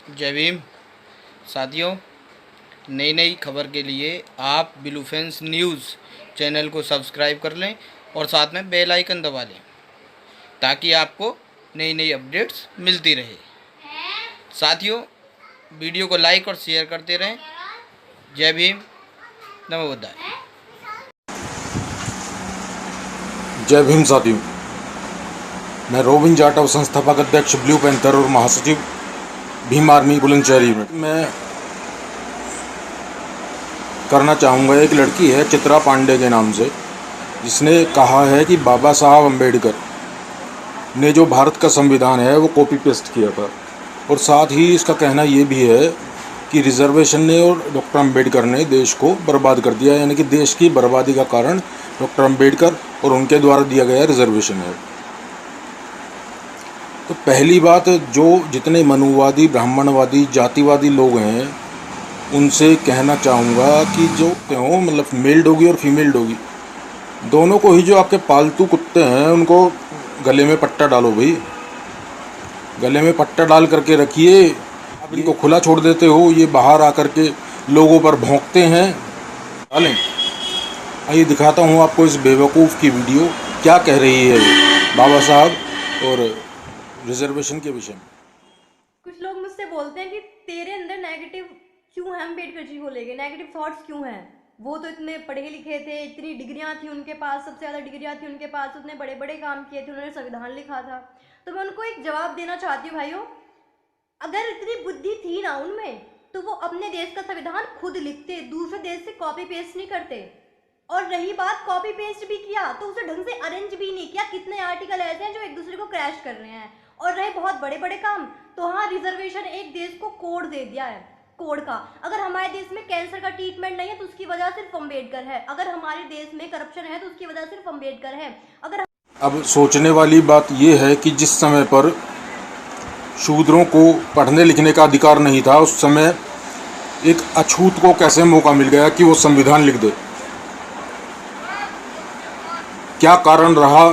जय भीम साथियों, नई नई खबर के लिए आप ब्लूफेंस न्यूज़ चैनल को सब्सक्राइब कर लें और साथ में बेल आइकन दबा लें ताकि आपको नई नई अपडेट्स मिलती रहे। साथियों, वीडियो को लाइक और शेयर करते रहें। जय भीम, नमो बुद्धाय। जय भीम साथियों, मैं रोबिन जाटव, संस्थापक अध्यक्ष ब्लू पैंथर और महासचिव भीम आर्मी बुलंदशहर यूनिट। मैं करना चाहूँगा, एक लड़की है चित्रा पांडे के नाम से, जिसने कहा है कि बाबा साहब अम्बेडकर ने जो भारत का संविधान है वो कॉपी पेस्ट किया था। और साथ ही इसका कहना ये भी है कि रिजर्वेशन ने और डॉक्टर अम्बेडकर ने देश को बर्बाद कर दिया, यानी कि देश की बर्बादी का कारण डॉक्टर अम्बेडकर और उनके द्वारा दिया गया रिजर्वेशन है। तो पहली बात, जो जितने मनुवादी, ब्राह्मणवादी, जातिवादी लोग हैं उनसे कहना चाहूँगा कि जो हो मतलब मेल डॉगी और फीमेल डॉगी दोनों को ही, जो आपके पालतू कुत्ते हैं उनको गले में पट्टा डालो भाई, गले में पट्टा डाल करके रखिए। आप इनको खुला छोड़ देते हो, ये बाहर आकर के लोगों पर भौंकते हैं। डालें, आइए दिखाता हूँ आपको इस बेवकूफ़ की वीडियो क्या कह रही है बाबा साहब और रिजर्वेशन के विषय में। कुछ लोग मुझसे बोलते हैं कि तेरे अंदर नेगेटिव क्यों है, अम्बेडकर जी को लेके नेगेटिव थॉट्स क्यों हैं? वो तो इतने पढ़े लिखे थे, इतनी डिग्रियां थी उनके पास, सबसे ज़्यादा डिग्रियां थी उनके पास, उतने बड़े बड़े काम किए थे, उन्होंने संविधान लिखा था। तो मैं उनको एक जवाब देना चाहती हूँ, भाइयों, अगर इतनी बुद्धि थी ना उनमें तो वो अपने देश का संविधान खुद लिखते, दूसरे देश से कॉपी पेस्ट नहीं करते। और रही बात, कॉपी पेस्ट भी किया तो उसे ढंग से अरेंज भी नहीं किया। कितने आर्टिकल ऐसे हैं जो एक दूसरे को क्रैश कर रहे हैं। और रहे बहुत बड़े बड़े काम, तो हाँ, रिजर्वेशन एक देश को कोड दे दिया है, कोड का। अगर हमारे देश में कैंसर का ट्रीटमेंट नहीं है तो उसकी वजह सिर्फ अम्बेडकर है। अगर हमारे देश में करप्शन है तो उसकी वजह सिर्फ अम्बेडकर है। अगर अब सोचने वाली बात यह है कि जिस समय पर शूद्रों को पढ़ने लिखने का अधिकार नहीं था, उस समय एक अछूत को कैसे मौका मिल गया कि वो संविधान लिख दे। क्या कारण रहा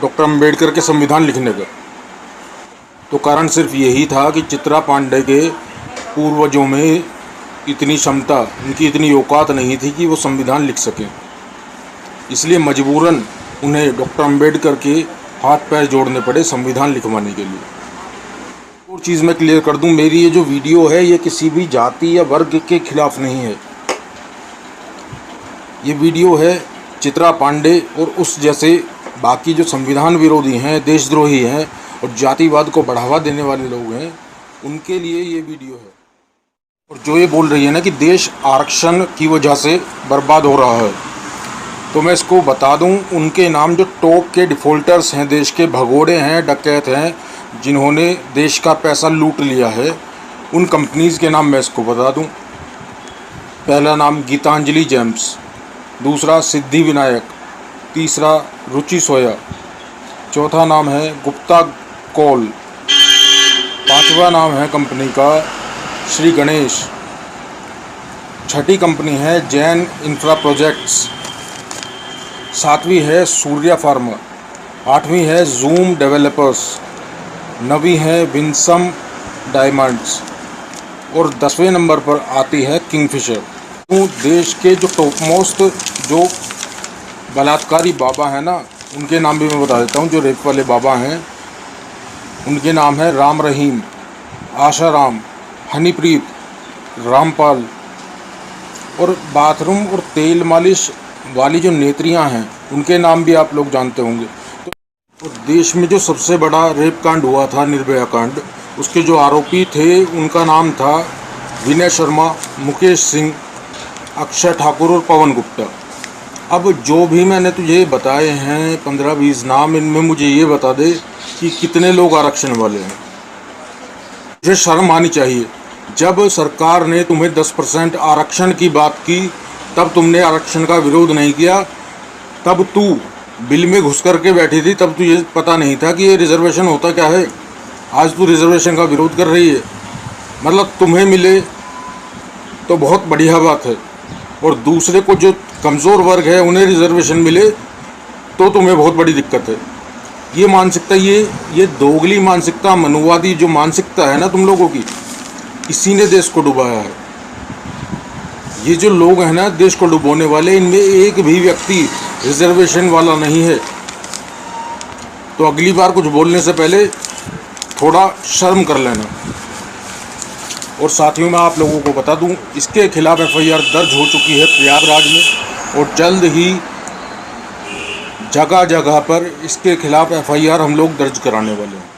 डॉक्टर अम्बेडकर के संविधान लिखने का? तो कारण सिर्फ यही था कि चित्रा पांडे के पूर्वजों में इतनी क्षमता, उनकी इतनी औकात नहीं थी कि वो संविधान लिख सकें। इसलिए मजबूरन उन्हें डॉक्टर अम्बेडकर के हाथ पैर जोड़ने पड़े संविधान लिखवाने के लिए। और चीज़ मैं क्लियर कर दूं, मेरी ये जो वीडियो है ये किसी भी जाति या वर्ग के खिलाफ नहीं है। ये वीडियो है चित्रा पांडे और उस जैसे बाकी जो संविधान विरोधी हैं, देशद्रोही हैं और जातिवाद को बढ़ावा देने वाले लोग हैं, उनके लिए ये वीडियो है। और जो ये बोल रही है ना कि देश आरक्षण की वजह से बर्बाद हो रहा है, तो मैं इसको बता दूं, उनके नाम जो टॉप के डिफ़ॉल्टर्स हैं, देश के भगोड़े हैं, डकैत हैं, जिन्होंने देश का पैसा लूट लिया है, उन कंपनीज़ के नाम मैं इसको बता दूं। पहला नाम गीतांजलि जेम्स, दूसरा सिद्धि विनायक, तीसरा रुचि सोया, चौथा नाम है गुप्ता कोल, पांचवा नाम है कंपनी का श्री गणेश, छठी कंपनी है जैन इंफ्रा प्रोजेक्ट्स, सातवीं है सूर्या फार्मा, आठवीं है जूम डेवलपर्स, नवीं है विंसम डायमंड्स और 10वें नंबर पर आती है किंगफिशर। तो देश के जो टॉप मोस्ट जो बलात्कारी बाबा हैं ना, उनके नाम भी मैं बता देता हूँ। जो रेप वाले बाबा हैं उनके नाम है राम रहीम, आशाराम, हनीप्रीत, रामपाल। और बाथरूम और तेल मालिश वाली जो नेत्रियां हैं उनके नाम भी आप लोग जानते होंगे। तो देश में जो सबसे बड़ा रेप कांड हुआ था, निर्भया कांड, उसके जो आरोपी थे उनका नाम था विनय शर्मा, मुकेश सिंह, अक्षय ठाकुर और पवन गुप्ता। अब जो भी मैंने तुझे बताए हैं 15-20 नाम, इनमें मुझे ये बता दे कि कितने लोग आरक्षण वाले हैं। मुझे शर्म आनी चाहिए। जब सरकार ने तुम्हें 10% आरक्षण की बात की तब तुमने आरक्षण का विरोध नहीं किया। तब तू बिल में घुस करके बैठी थी, तब तुझे पता नहीं था कि ये रिजर्वेशन होता क्या है। आज तू रिजर्वेशन का विरोध कर रही है, मतलब तुम्हें मिले तो बहुत बढ़िया बात है, और दूसरे को जो कमज़ोर वर्ग है उन्हें रिजर्वेशन मिले तो तुम्हें बहुत बड़ी दिक्कत है। ये मानसिकता, ये दोगली मानसिकता, मनुवादी जो मानसिकता है ना तुम लोगों की, इसी ने देश को डुबाया है। ये जो लोग हैं ना देश को डुबोने वाले, इनमें एक भी व्यक्ति रिजर्वेशन वाला नहीं है। तो अगली बार कुछ बोलने से पहले थोड़ा शर्म कर लेना। और साथियों मैं आप लोगों को बता दूं, इसके खिलाफ एफआईआर दर्ज हो चुकी है प्रयागराज में, और जल्द ही जगह जगह पर इसके खिलाफ एफआईआर हम लोग दर्ज कराने वाले हैं।